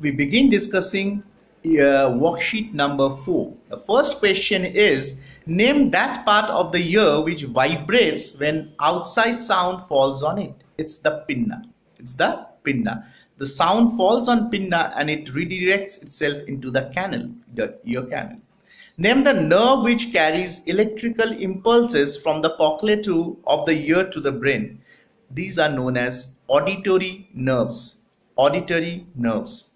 we begin discussing worksheet number 4. The first question is, name that part of the ear which vibrates when outside sound falls on it. It's the pinna. It's the pinna. The sound falls on pinna and it redirects itself into the canal, the ear canal. Name the nerve which carries electrical impulses from the cochlea of the ear to the brain. These are known as auditory nerves. Auditory nerves.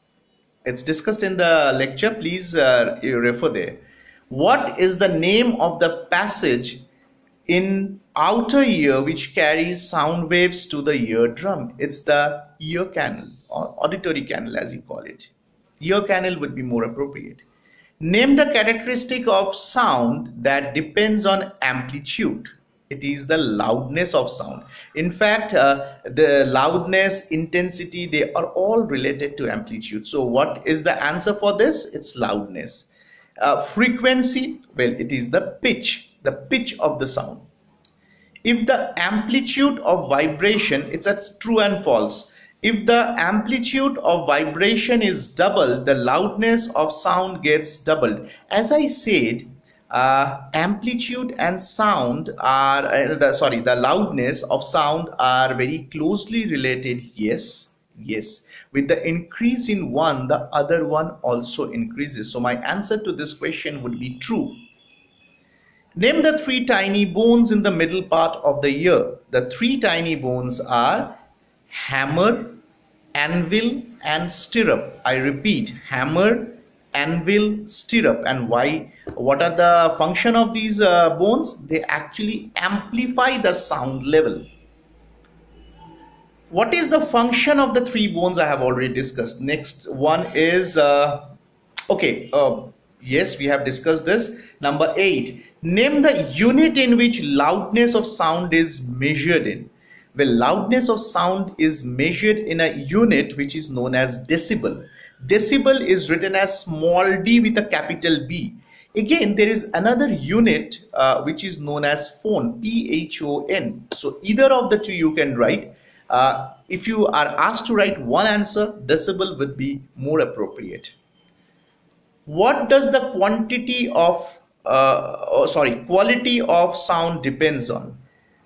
It's discussed in the lecture. Please refer there. What is the name of the passage in outer ear which carries sound waves to the eardrum? It's the ear canal, or auditory canal as you call it. Ear canal would be more appropriate. Name the characteristic of sound that depends on amplitude. It is the loudness of sound. In fact, the loudness, intensity, they are all related to amplitude. So what is the answer for this? It's loudness. Frequency, well, it is the pitch of the sound. If the amplitude of vibration, it's a true and false. If the amplitude of vibration is double, the loudness of sound gets doubled. As I said, amplitude and sound are, the loudness of sound are very closely related. Yes. With the increase in one, the other one also increases. So my answer to this question would be true. Name the three tiny bones in the middle part of the ear. The three tiny bones are hammer, anvil and stirrup. I repeat, hammer, anvil, stirrup. And why? What are the function of these bones? They actually amplify the sound level. What is the function of the three bones? I have already discussed. Next one is yes, we have discussed this. Number 8, name the unit in which loudness of sound is measured in. Well, loudness of sound is measured in a unit which is known as decibel. Decibel is written as small d with a capital B. Again, there is another unit which is known as phon, P-H-O-N. So either of the two you can write. If you are asked to write one answer, decibel would be more appropriate. What does the quality of sound depends on?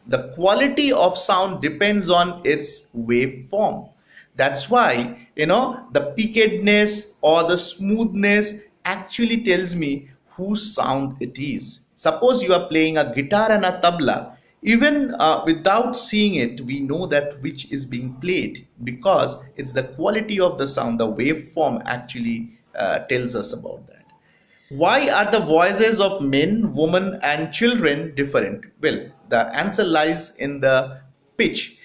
The quality of sound depends on its waveform. That's why, the pickedness or the smoothness actually tells me whose sound it is. Suppose you are playing a guitar and a tabla. Even without seeing it, we know that which is being played, because it's the quality of the sound, the waveform actually tells us about that. Why are the voices of men, women and children different? Well, the answer lies in the pitch.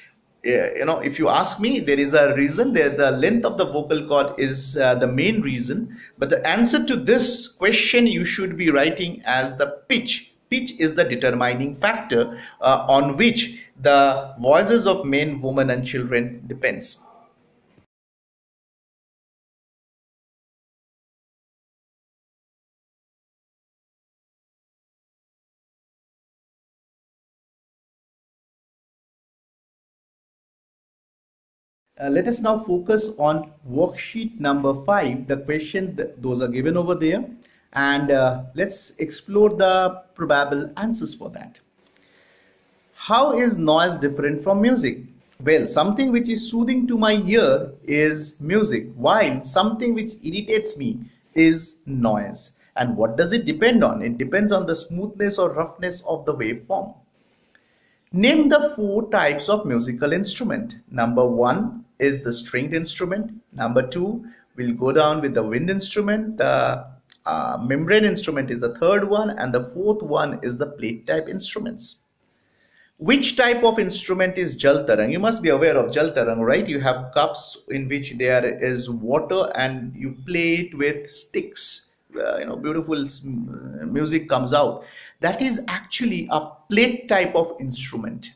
If you ask me, there is a reason. The length of the vocal cord is the main reason. But the answer to this question you should be writing as the pitch. Pitch is the determining factor on which the voices of men, women and children depends. Let us now focus on worksheet number 5, the question, those are given over there, and let's explore the probable answers for that. How is noise different from music? Well, something which is soothing to my ear is music, while something which irritates me is noise. And what does it depend on? It depends on the smoothness or roughness of the waveform. Name the 4 types of musical instrument. Number 1 is the stringed instrument. Number 2, we'll go down with the wind instrument. The membrane instrument is the third one, and the fourth one is the plate type instruments. Which type of instrument is jal tarang? You must be aware of jal tarang, right? You have cups in which there is water and you play it with sticks. Beautiful music comes out. That is actually a plate type of instrument.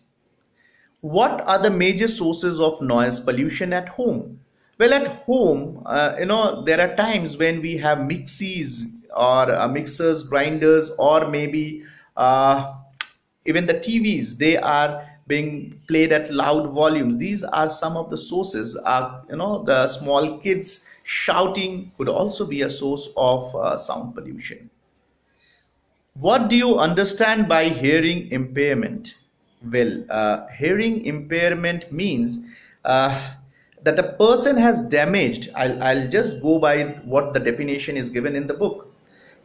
What are the major sources of noise pollution at home? Well, at home, there are times when we have mixies or mixers, grinders, or maybe even the TVs. They are being played at loud volumes. These are some of the sources. The small kids Shouting could also be a source of sound pollution. What do you understand by hearing impairment? Well, hearing impairment means that a person has damaged. I'll just go by what the definition is given in the book.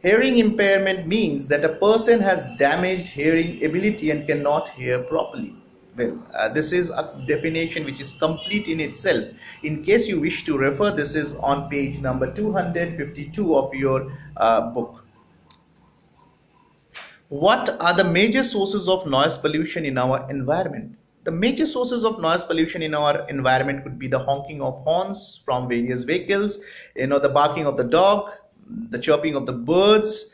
Hearing impairment means that a person has damaged hearing ability and cannot hear properly. Well, this is a definition which is complete in itself. In case you wish to refer, this is on page number 252 of your book. What are the major sources of noise pollution in our environment? The major sources of noise pollution in our environment could be the honking of horns from various vehicles, the barking of the dog, the chirping of the birds,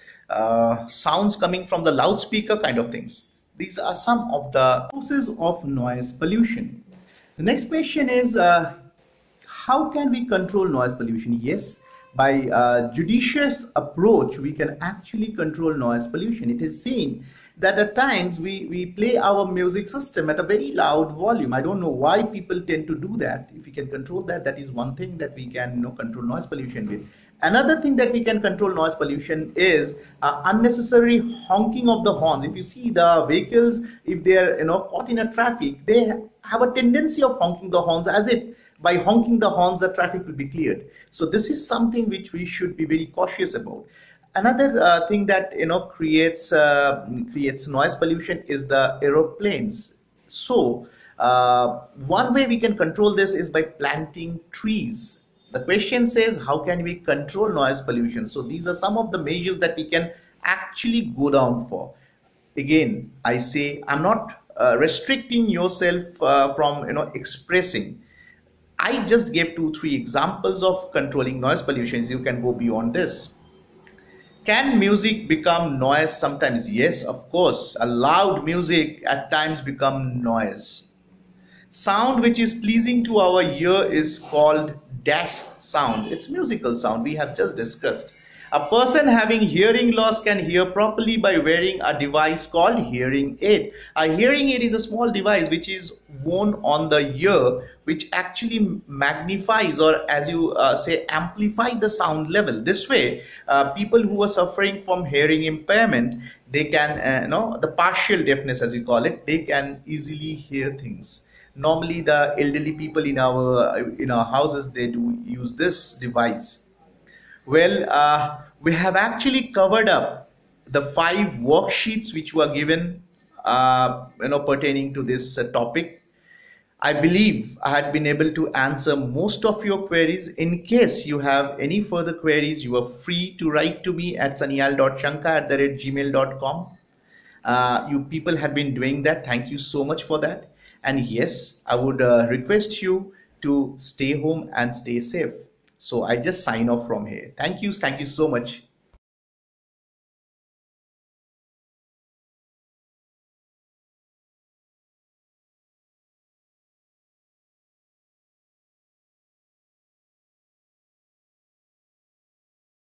sounds coming from the loudspeaker kind of things. These are some of the sources of noise pollution. The next question is, how can we control noise pollution? Yes, by a judicious approach, we can actually control noise pollution. It is seen that at times we play our music system at a very loud volume. I don't know why people tend to do that. If we can control that, that is one thing that we can control noise pollution with. Another thing that we can control noise pollution is unnecessary honking of the horns. If you see the vehicles, if they are caught in a traffic, they have a tendency of honking the horns as if by honking the horns the traffic will be cleared. So this is something which we should be very cautious about. Another thing that creates noise pollution is the aeroplanes. So one way we can control this is by planting trees. The question says, how can we control noise pollution? So these are some of the measures that we can actually go down for. Again, I say I'm not restricting yourself from expressing. I just gave 2-3 examples of controlling noise pollution. You can go beyond this. Can music become noise sometimes? Yes, of course. A loud music at times become noise. Sound which is pleasing to our ear is called dash sound. It's musical sound we have just discussed. A person having hearing loss can hear properly by wearing a device called hearing aid. A hearing aid is a small device which is worn on the ear, which actually magnifies, or as you say, amplify the sound level. This way, people who are suffering from hearing impairment, they can, the partial deafness as you call it, they can easily hear things. Normally, the elderly people in our houses, they do use this device. Well, we have actually covered up the 5 worksheets which were given, pertaining to this topic. I believe I had been able to answer most of your queries. In case you have any further queries, you are free to write to me at sanyal.shankar@gmail.com. You people have been doing that. Thank you so much for that. And yes, I would request you to stay home and stay safe. So I just sign off from here. Thank you so much.